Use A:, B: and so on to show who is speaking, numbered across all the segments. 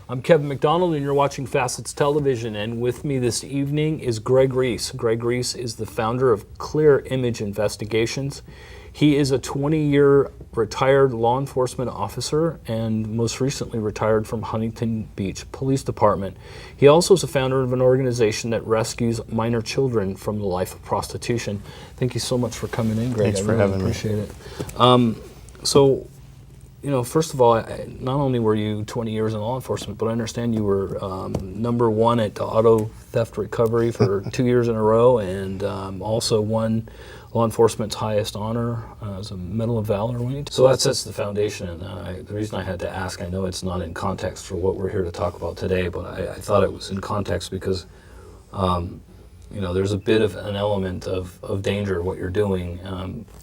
A: I'm Kevin McDonald, and you're watching Facets Television, and with me this evening is Greg Reese. Greg Reese is the founder of Clear Image Investigations. He is a 20-year retired law enforcement officer and most recently retired from Huntington Beach Police Department. He also is a founder of an organization that rescues minor children from the life of prostitution. Thank you so much for coming in, Greg.
B: Thanks for having me.
A: Appreciate it. So, you know, first of all, not only were you 20 years in law enforcement, but I understand you were #1 at auto theft recovery for 2 years in a row, and also won law enforcement's highest honor as a Medal of Valor. So that sets the foundation. And the reason I had to ask, I know it's not in context for what we're here to talk about today, but I thought it was in context because you know, there's a bit of an element of danger what you're doing.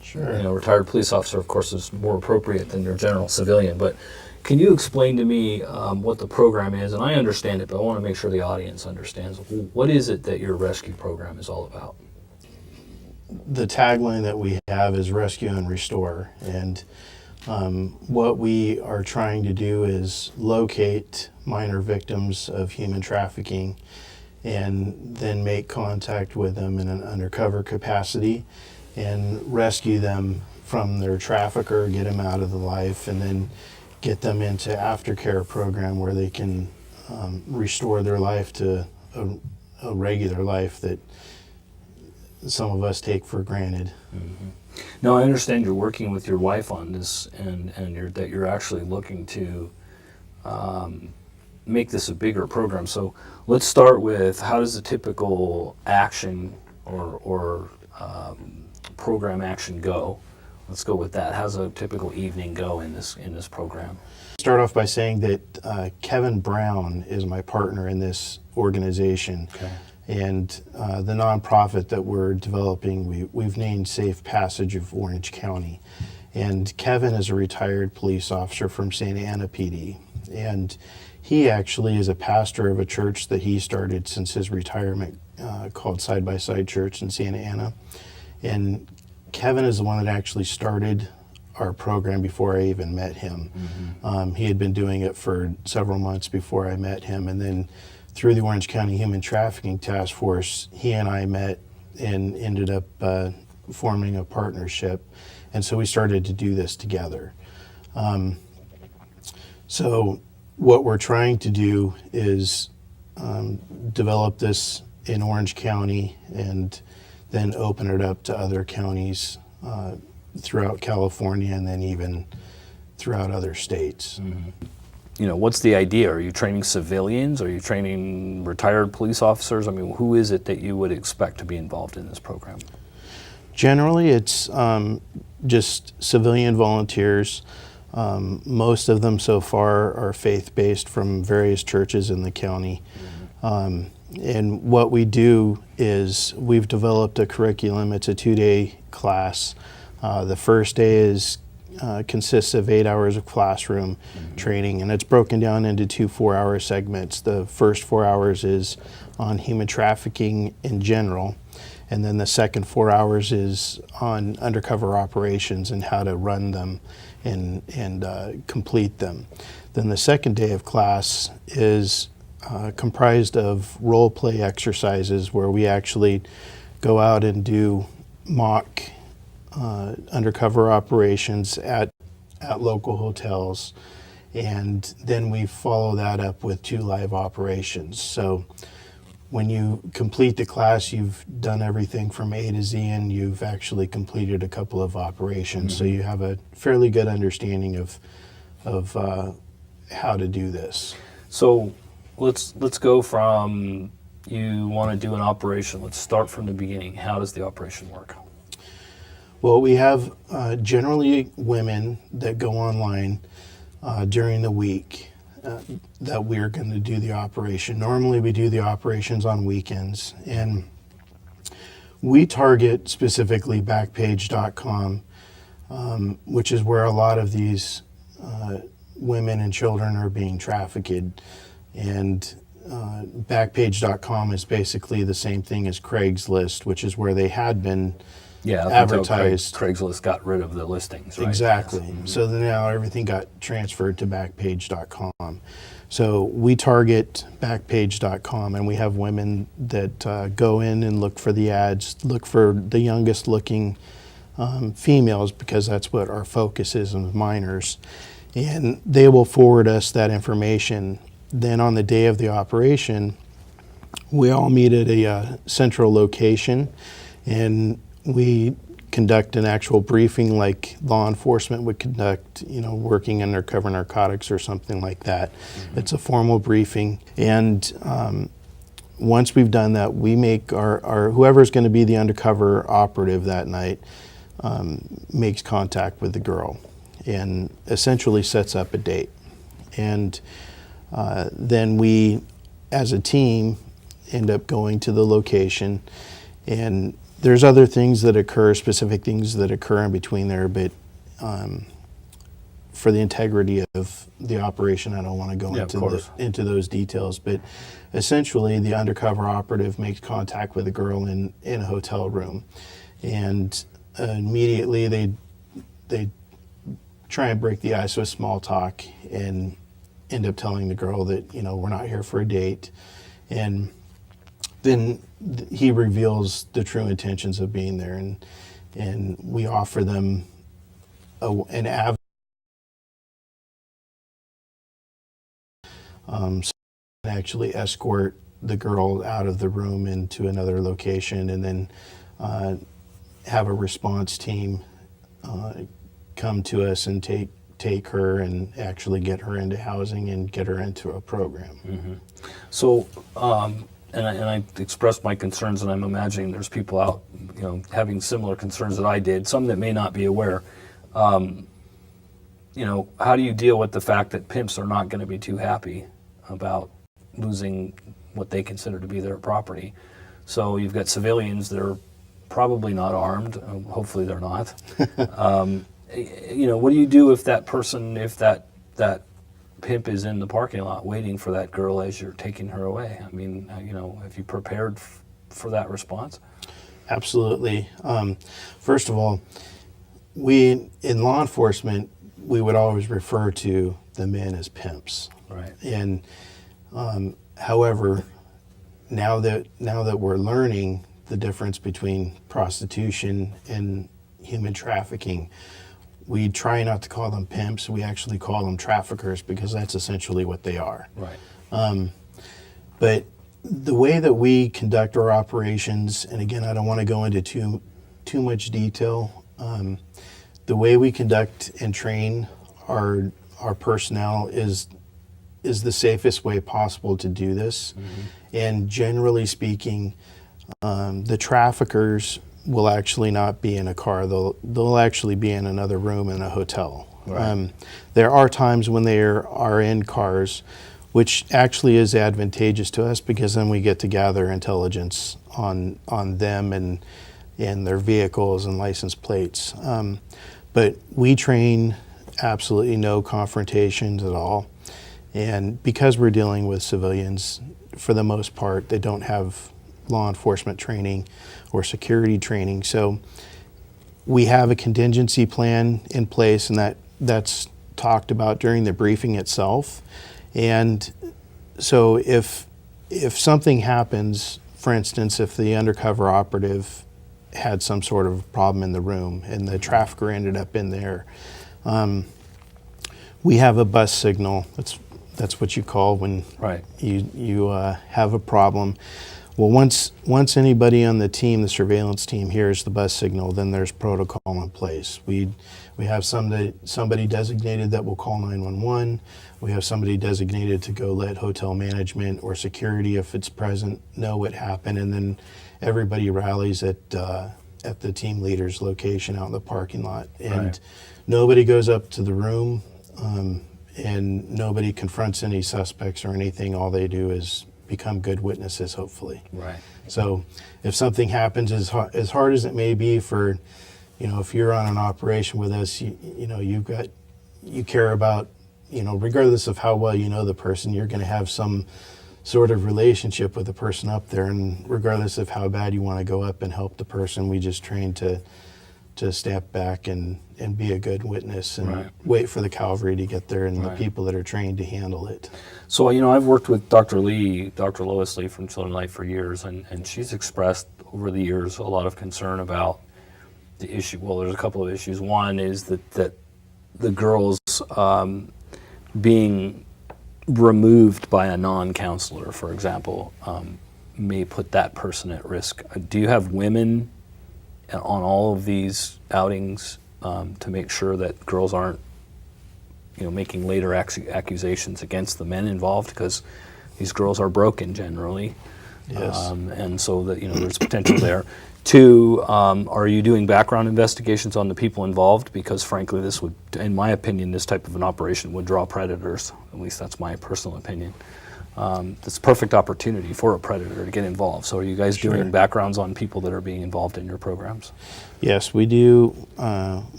B: Sure.
A: You know, retired police officer, of course, is more appropriate than your general civilian. But can you explain to me what the program is? And I understand it, but I want to make sure the audience understands. What is it that your rescue program is all about?
B: The tagline that we have is rescue and restore. And what we are trying to do is locate minor victims of human trafficking and then make contact with them in an undercover capacity and rescue them from their trafficker, get them out of the life, and then get them into aftercare program where they can restore their life to a regular life that some of us take for granted.
A: Mm-hmm. Now, I understand you're working with your wife on this, and that you're actually looking to make this a bigger program. So let's start with, how does a typical action or program action go? Let's go with that. How's a typical evening go in this program?
B: Start off by saying that Kevin Brown is my partner in this organization.
A: Okay.
B: And the nonprofit that we're developing, we've named Safe Passage of Orange County. And Kevin is a retired police officer from Santa Ana PD. And he actually is a pastor of a church that he started since his retirement called Side by Side Church in Santa Ana. And Kevin is the one that actually started our program before I even met him. Mm-hmm. He had been doing it for several months before I met him. And then through the Orange County Human Trafficking Task Force, he and I met and ended up forming a partnership. And so we started to do this together. So what we're trying to do is develop this in Orange County and then open it up to other counties throughout California and then even throughout other states.
A: Mm-hmm. You know, what's the idea? Are you training civilians? Are you training retired police officers? I mean, who is it that you would expect to be involved in this program?
B: Generally, it's just civilian volunteers. Most of them so far are faith-based from various churches in the county. Mm-hmm. And what we do is we've developed a curriculum. It's a 2-day class. The first day consists of 8 hours of classroom training, and it's broken down into 2 4-hour segments. The first 4 hours is on human trafficking in general, and then the second 4 hours is on undercover operations and how to run them and complete them. Then the second day of class is comprised of role play exercises where we actually go out and do mock undercover operations at local hotels, and then we follow that up with 2 live operations. So when you complete the class, you've done everything from A to Z, and you've actually completed a couple of operations. Mm-hmm. So you have a fairly good understanding of how to do this.
A: So let's go from, you want to do an operation. Let's start from the beginning. How does the operation work?
B: Well, we have generally women that go online during the week, that we're going to do the operation. Normally we do the operations on weekends, and we target specifically Backpage.com, which is where a lot of these women and children are being trafficked. And Backpage.com is basically the same thing as Craigslist, which is where they had been advertised.
A: Craigslist got rid of the listings, right?
B: Exactly.
A: Yes. Mm-hmm.
B: So then now everything got transferred to Backpage.com. So we target Backpage.com, and we have women that go in and look for the ads, look for the youngest looking females, because that's what our focus is on minors. And they will forward us that information. Then on the day of the operation, we all meet at a central location, and we conduct an actual briefing like law enforcement would conduct, working undercover narcotics or something like that. Mm-hmm. It's a formal briefing. And once we've done that, we make our whoever's going to be the undercover operative that night makes contact with the girl and essentially sets up a date. And then we, as a team, end up going to the location, and there's other things that occur, specific things that occur in between there, but for the integrity of the operation, I don't want to go into those details. But essentially, the undercover operative makes contact with a girl in a hotel room, and immediately they try and break the ice with small talk and end up telling the girl that, we're not here for a date. And then he reveals the true intentions of being there, and we offer them an avenue so actually escort the girl out of the room into another location, and then have a response team come to us and take her and actually get her into housing and get her into a program.
A: Mm-hmm. So, and I expressed my concerns, and I'm imagining there's people out, having similar concerns that I did, some that may not be aware. How do you deal with the fact that pimps are not going to be too happy about losing what they consider to be their property? So you've got civilians that are probably not armed. Hopefully they're not. What do you do if that person, if that pimp is in the parking lot waiting for that girl as you're taking her away? I mean, have you prepared for that response?
B: Absolutely. First of all, we, in law enforcement, we would always refer to the men as pimps.
A: Right.
B: And however, now that we're learning the difference between prostitution and human trafficking, we try not to call them pimps. We actually call them traffickers, because that's essentially what they are.
A: Right.
B: But the way that we conduct our operations, and again, I don't want to go into too much detail. The way we conduct and train our personnel is the safest way possible to do this. Mm-hmm. And generally speaking, the traffickers will actually not be in a car. They'll actually be in another room in a hotel. Right. There are times when they are in cars, which actually is advantageous to us, because then we get to gather intelligence on them and their vehicles and license plates. But we train absolutely no confrontations at all. And because we're dealing with civilians, for the most part, they don't have law enforcement training or security training. So we have a contingency plan in place, and that's talked about during the briefing itself. And so if something happens, for instance, if the undercover operative had some sort of problem in the room and the trafficker ended up in there, we have a bus signal. That's what you call when
A: right.
B: you have a problem. Well, once anybody on the team, the surveillance team, hears the bus signal, then there's protocol in place. We have somebody designated that will call 911. We have somebody designated to go let hotel management or security, if it's present, know what happened, and then everybody rallies at the team leader's location out in the parking lot. And nobody goes up to the room and nobody confronts any suspects or anything. All they do is become good witnesses, hopefully.
A: Right.
B: So if something happens, as hard as it may be for, if you're on an operation with us, you care about, regardless of how well you know the person, you're going to have some sort of relationship with the person up there, and regardless of how bad you want to go up and help the person, we just train to step back and be a good witness and
A: Right.
B: wait for the cavalry to get there and
A: Right.
B: the people that are trained to handle it.
A: So, I've worked with Dr. Lois Lee from Children Life for years, and she's expressed over the years a lot of concern about the issue. Well, there's a couple of issues. One is that the girls being removed by a non-counselor, for example, may put that person at risk. Do you have women on all of these outings to make sure that girls aren't making later accusations against the men involved, because these girls are broken generally?
B: Yes.
A: And so that there's potential there. Two, are you doing background investigations on the people involved? Because frankly, this would, in my opinion, this type of an operation would draw predators. At least that's my personal opinion. It's a perfect opportunity for a predator to get involved. So are you guys
B: Sure.
A: doing backgrounds on people that are being involved in your programs?
B: Yes, we do.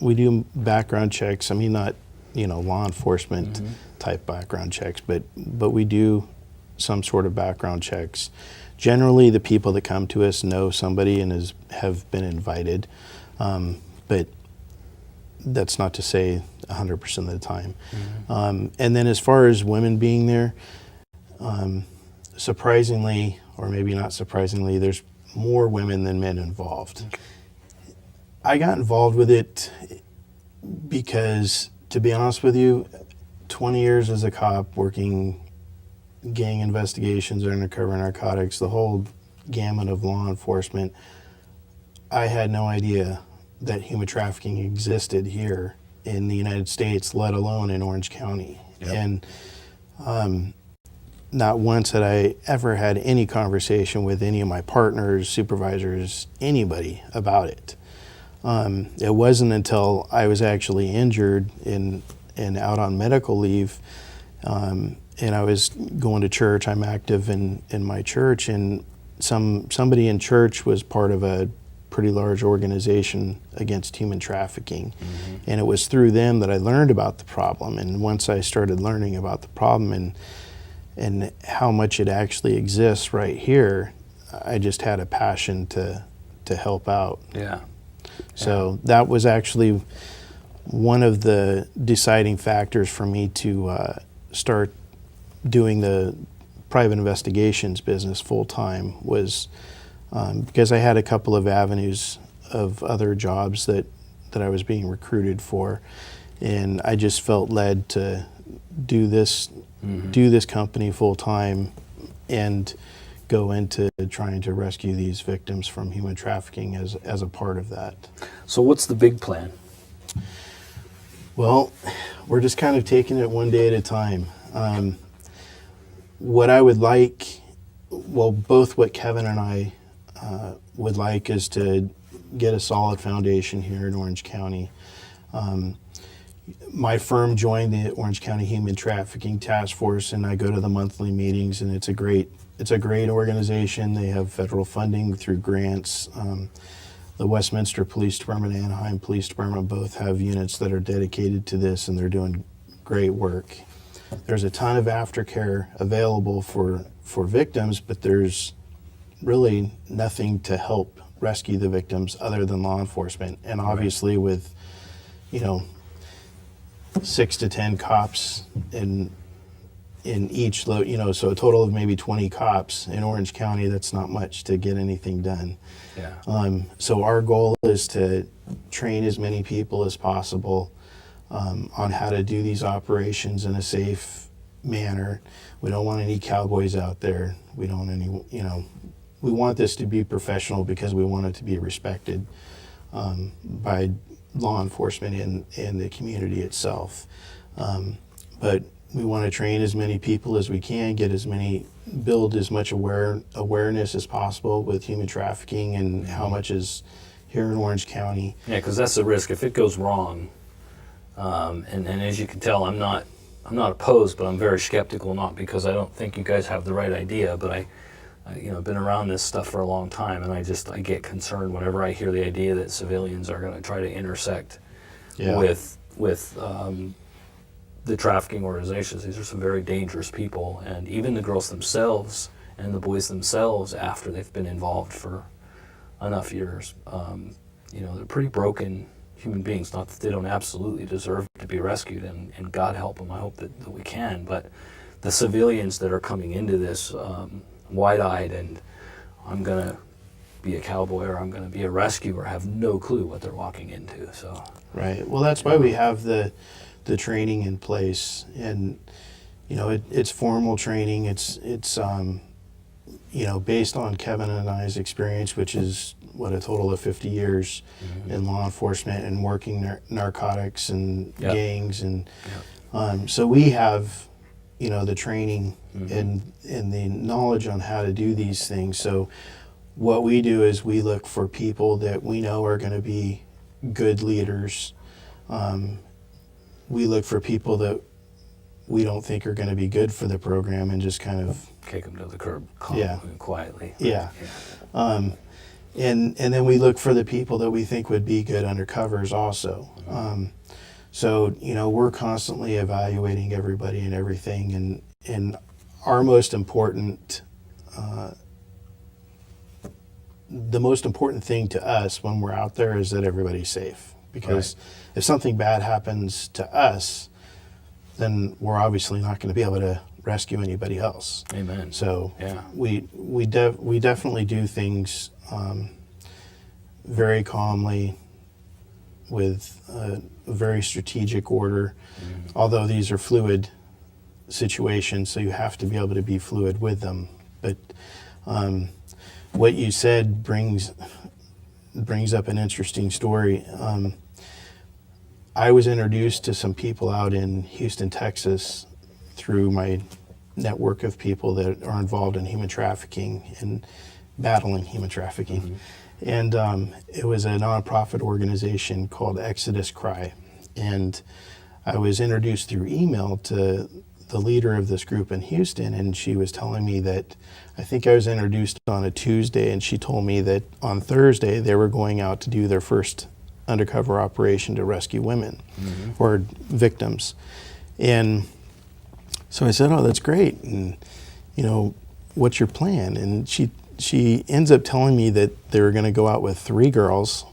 B: We do background checks. I mean, not law enforcement type background checks, but we do some sort of background checks. Generally, the people that come to us know somebody and have been invited, but that's not to say 100% of the time. And then as far as women being there, surprisingly, or maybe not surprisingly, there's more women than men involved. I got involved with it because, to be honest with you, 20 years as a cop working gang investigations, undercover narcotics, the whole gamut of law enforcement, I had no idea that human trafficking existed here in the United States, let alone in Orange County.
A: Yep.
B: And not once had I ever had any conversation with any of my partners, supervisors, anybody about it. It wasn't until I was actually injured and out on medical leave, and I was going to church. I'm active in my church, and somebody in church was part of a pretty large organization against human trafficking. And it was through them that I learned about the problem. And once I started learning about the problem and how much it actually exists right here, I just had a passion to help out.
A: Yeah.
B: So that was actually one of the deciding factors for me to start doing the private investigations business full time, was because I had a couple of avenues of other jobs that I was being recruited for, and I just felt led to do this company full time and go into trying to rescue these victims from human trafficking as a part of that.
A: So what's the big plan?
B: Well, we're just kind of taking it one day at a time. What I would like, well, both what Kevin and I would like is to get a solid foundation here in Orange County. My firm joined the Orange County Human Trafficking Task Force, and I go to the monthly meetings, and it's a great organization. They have federal funding through grants. The Westminster Police Department and Anaheim Police Department both have units that are dedicated to this, and they're doing great work. There's a ton of aftercare available for victims, but there's really nothing to help rescue the victims other than law enforcement. And obviously with, 6 to 10 cops in each, so a total of maybe 20 cops in Orange County, that's not much to get anything done.
A: Yeah.
B: So our goal is to train as many people as possible on how to do these operations in a safe manner. We don't want any cowboys out there. We don't we want this to be professional because we want it to be respected by law enforcement and the community itself. But we want to train as many people as we can, build as much awareness as possible with human trafficking and how much is here in Orange County.
A: Yeah, because that's the risk. If it goes wrong, and as you can tell, I'm not I'm not opposed, but I'm very skeptical, not because I don't think you guys have the right idea, but I been around this stuff for a long time, and I get concerned whenever I hear the idea that civilians are going to try to intersect with the trafficking organizations. These are some very dangerous people, and even the girls themselves and the boys themselves, after they've been involved for enough years, they're pretty broken human beings. Not that they don't absolutely deserve to be rescued, and God help them. I hope that we can, but the civilians that are coming into this wide-eyed and I'm going to be a cowboy or I'm going to be a rescuer have no clue what they're walking into. So
B: right. Well, that's why we have the training in place, and it's formal training. It's based on Kevin and I's experience, which is a total of 50 years in law enforcement and working narcotics and gangs, and so we have the training and the knowledge on how to do these things. So what we do is we look for people that we know are going to be good leaders. We look for people that we don't think are going to be good for the program and just kind of
A: kick them to the curb quietly.
B: And then we look for the people that we think would be good undercovers also. So we're constantly evaluating everybody and everything, and our most important, the most important thing to us when we're out there is that everybody's safe. Because if something bad happens to us, then we're obviously not going to be able to rescue anybody else.
A: Amen.
B: So we definitely do things very calmly, with a very strategic order. Although these are fluid situations, so you have to be able to be fluid with them. But what you said brings up an interesting story. I was introduced to some people out in Houston, Texas, through my network of people that are involved in human trafficking and battling human trafficking. And it was a nonprofit organization called Exodus Cry. And I was introduced through email to the leader of this group in Houston, and she was telling me that, I think I was introduced on a Tuesday, and she told me that on Thursday they were going out to do their first undercover operation to rescue women or victims. And so I said, oh, that's great. And, what's your plan? And she ends up telling me that they were going to go out with 3 girls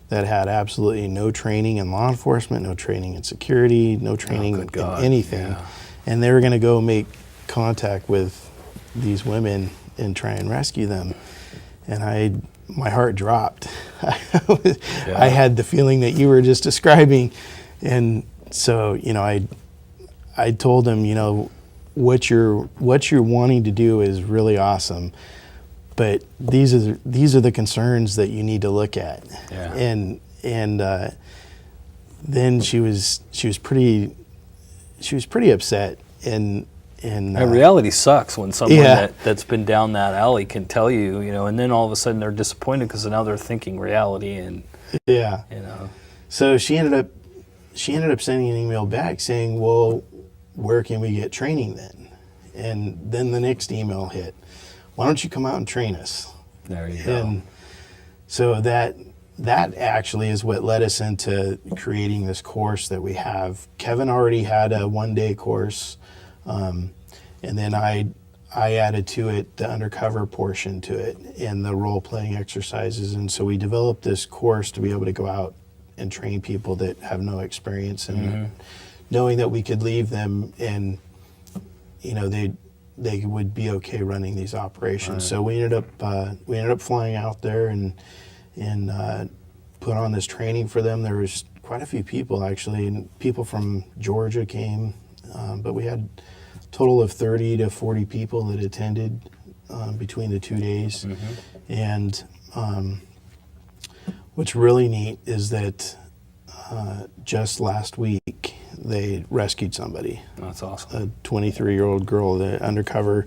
B: that had absolutely no training in law enforcement, no training in security, no training in anything. Yeah. And they were going to go make contact with these women and try and rescue them. And my heart dropped. I had the feeling that you were just describing. And so, I told them, what you're wanting to do is really awesome, but these are the concerns that you need to look at. Yeah. And then she was pretty upset, and
A: reality sucks when someone that's been down that alley can tell you, and then all of a sudden they're disappointed because now they're thinking reality, and
B: So she ended up sending an email back saying, well, where can we get training then? And then the next email hit, why don't you come out and train us?
A: There you go.
B: And so that actually is what led us into creating this course that we have. Kevin already had a 1-day course, and then I added to it the undercover portion to it and the role-playing exercises. And so we developed this course to be able to go out and train people that have no experience, and knowing that we could leave them and they would be okay running these operations. Right. So we ended up flying out there and put on this training for them. There was quite a few people actually, and people from Georgia came, but we had a total of 30 to 40 people that attended between the 2 days. And what's really neat is that just last week they rescued somebody.
A: That's awesome.
B: A 23-year-old girl. The undercover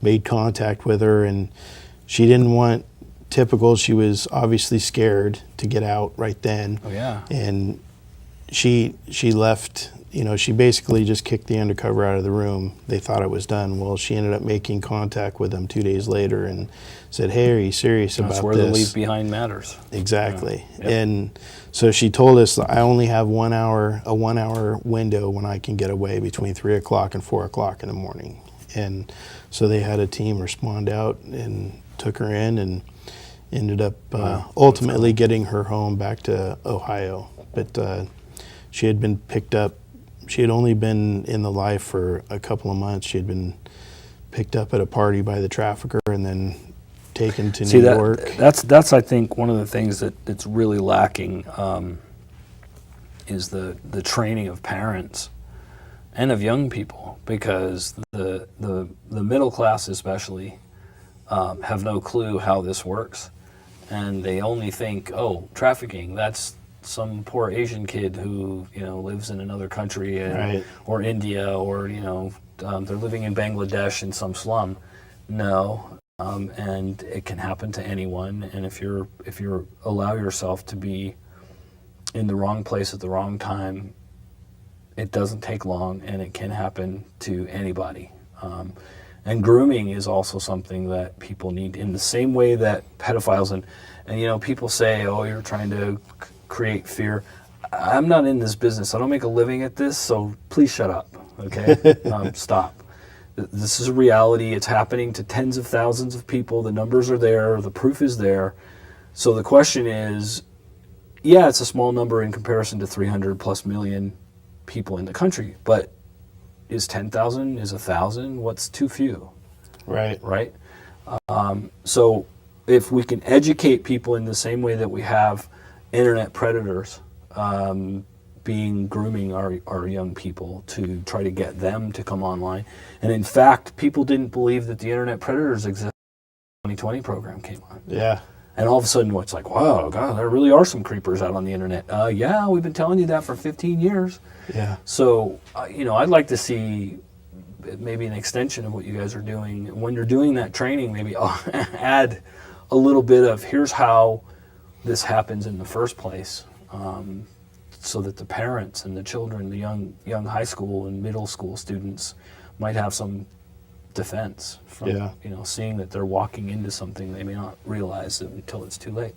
B: made contact with her, and she didn't want typical. She was obviously scared to get out right then.
A: Oh yeah.
B: And she left, you know, she basically just kicked the undercover out of the room. They thought it was done. Well, she ended up making contact with them 2 days later and said, "Hey, are you serious about this?"
A: That's where the leave behind matters.
B: Exactly.
A: Yeah. Yep.
B: And so she told us, I only have a 1 hour window when I can get away between 3 o'clock and 4 o'clock in the morning. And so they had a team respond out and took her in and ended up ultimately getting her home back to Ohio. But she had been picked up. She had only been in the life for a couple of months. She had been picked up at a party by the trafficker and then taken to New York.
A: That's I think one of the things that's really lacking is the training of parents and of young people, because the middle class especially have no clue how this works, and they only think, oh, trafficking, that's some poor Asian kid who, you know, lives in another country or India, or, you know, they're living in Bangladesh in some slum. No, and it can happen to anyone. And if you allow yourself to be in the wrong place at the wrong time, it doesn't take long, and it can happen to anybody. And grooming is also something that people need, in the same way that pedophiles and you know, people say, oh, you're trying to create fear. I'm not in this business. I don't make a living at this, so please shut up, okay? Stop. This is a reality. It's happening to tens of thousands of people. The numbers are there. The proof is there. So the question is, yeah, it's a small number in comparison to 300 plus million people in the country, but is 10,000, is 1,000, what's too few? Right? So if we can educate people in the same way that we have internet predators grooming our young people to try to get them to come online. And in fact, people didn't believe that the internet predators existed when the 2020 program came on.
B: Yeah.
A: And all of a sudden, it's like, wow, God, there really are some creepers out on the internet. Yeah, we've been telling you that for 15 years.
B: Yeah.
A: So, you know, I'd like to see maybe an extension of what you guys are doing. When you're doing that training, maybe add a little bit of, here's how this happens in the first place, so that the parents and the children, the young high school and middle school students might have some defense from you know, seeing that they're walking into something they may not realize it until it's too late.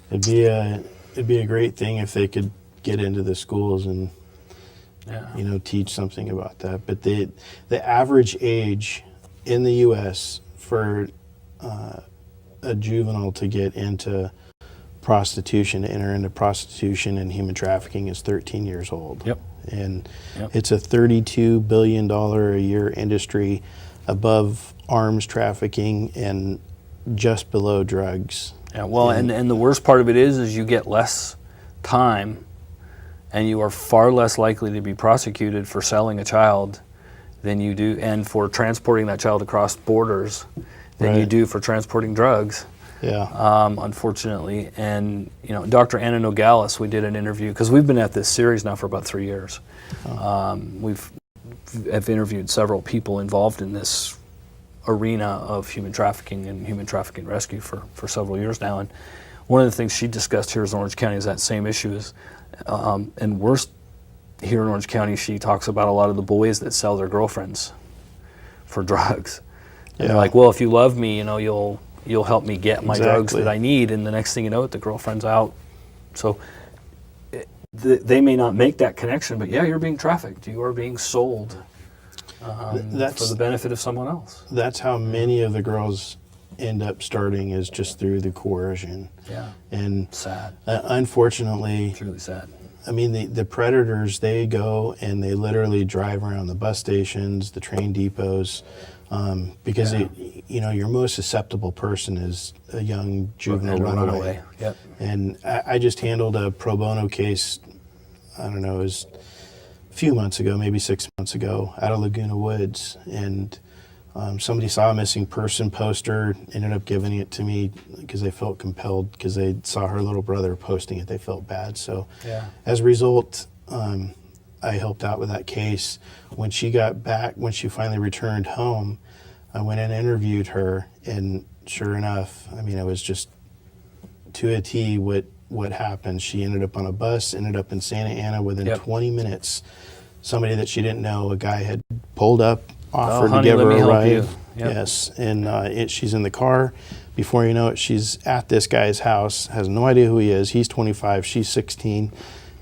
B: It'd be a great thing if they could get into the schools and you know, teach something about that. But the average age in the U.S. for a juvenile to get into prostitution, to enter into prostitution and human trafficking, is 13 years old.
A: Yep.
B: And it's a $32 billion a year industry, above arms trafficking and just below drugs.
A: Yeah, well, and the worst part of it is you get less time, and you are far less likely to be prosecuted for selling a child than you do, and for transporting that child across borders, than you do for transporting drugs.
B: Yeah.
A: Unfortunately. And, you know, Dr. Anna Nogales, we did an interview, because we've been at this series now for about 3 years. I've interviewed several people involved in this arena of human trafficking and human trafficking rescue for several years now. And one of the things she discussed here in Orange County is that same issue is, and worse, here in Orange County, she talks about a lot of the boys that sell their girlfriends for drugs. And they're like, well, if you love me, you know, you'll help me get my drugs that I need, and the next thing you know, the girlfriend's out. So they may not make that connection, but yeah, you're being trafficked. You are being sold for the benefit of someone else.
B: That's how many of the girls end up starting, is just through the coercion.
A: Yeah.
B: And
A: sad.
B: Unfortunately,
A: It's really sad.
B: I mean, the predators, they go and they literally drive around the bus stations, the train depots, because you know, your most susceptible person is a young juvenile runaway.
A: Yep.
B: And I just handled a pro bono case, I don't know, it was a few months ago, maybe 6 months ago, out of Laguna Woods. And somebody saw a missing person poster, ended up giving it to me because they felt compelled, because they saw her little brother posting it. They felt bad. So as a result, I helped out with that case. When she got back, when she finally returned home, I went and interviewed her, and sure enough, I mean, it was just to a T what happened. She ended up on a bus, ended up in Santa Ana within 20 minutes. somebody that she didn't know, a guy had pulled up, offered to
A: honey,
B: give
A: let
B: her
A: me
B: a
A: help
B: ride.
A: you. Yep.
B: Yes, and she's in the car. Before you know it, she's at this guy's house, has no idea who he is. He's 25, she's 16,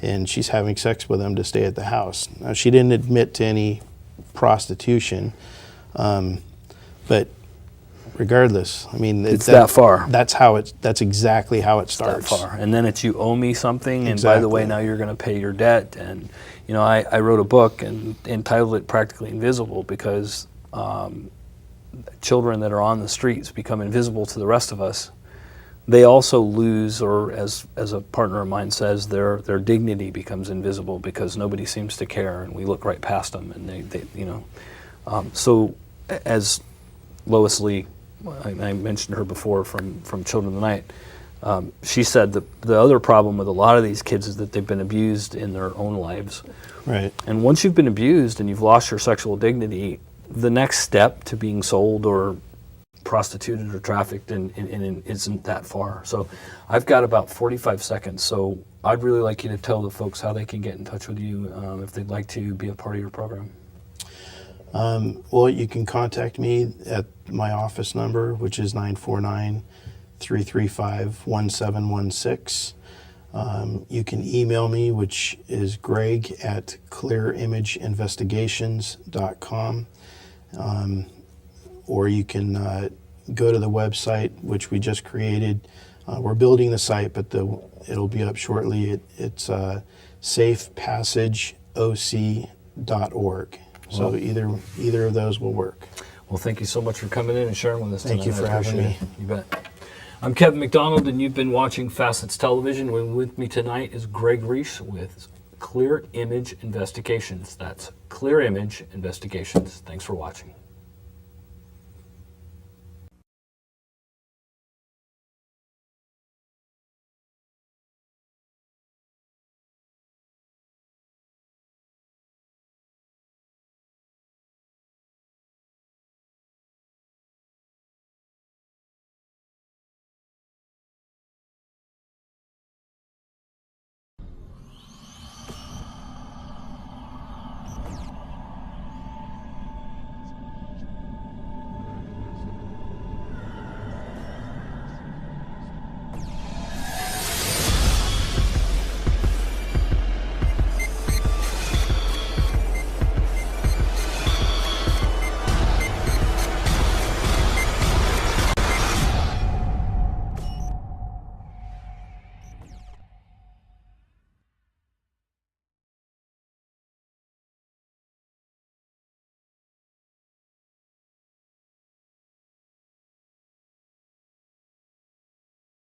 B: and she's having sex with him to stay at the house. Now, she didn't admit to any prostitution, but regardless, I mean,
A: It's that far.
B: That's exactly how it starts.
A: That far. And then it's, you owe me something, and by the way, now you're going to pay your debt. And I wrote a book and entitled it Practically Invisible, because children that are on the streets become invisible to the rest of us. They also lose, or as a partner of mine says, their dignity becomes invisible, because nobody seems to care, and we look right past them. And so as Lois Lee, I mentioned her before from Children of the Night, she said that the other problem with a lot of these kids is that they've been abused in their own lives.
B: Right.
A: And once you've been abused and you've lost your sexual dignity, the next step to being sold or prostituted or trafficked and isn't that far. So I've got about 45 seconds. So I'd really like you to tell the folks how they can get in touch with you if they'd like to be a part of your program.
B: Well, you can contact me at my office number, which is 949-335-1716. You can email me, which is greg@clearimageinvestigations.com. Or you can go to the website, which we just created. We're building the site, but it'll be up shortly. It's safepassageoc.org. So either of those will work.
A: Well, thank you so much for coming in and sharing with us tonight.
B: Thank you for having me.
A: You bet. I'm Kevin McDonald, and you've been watching Facets Television. With me tonight is Greg Reese with Clear Image Investigations. That's Clear Image Investigations. Thanks for watching.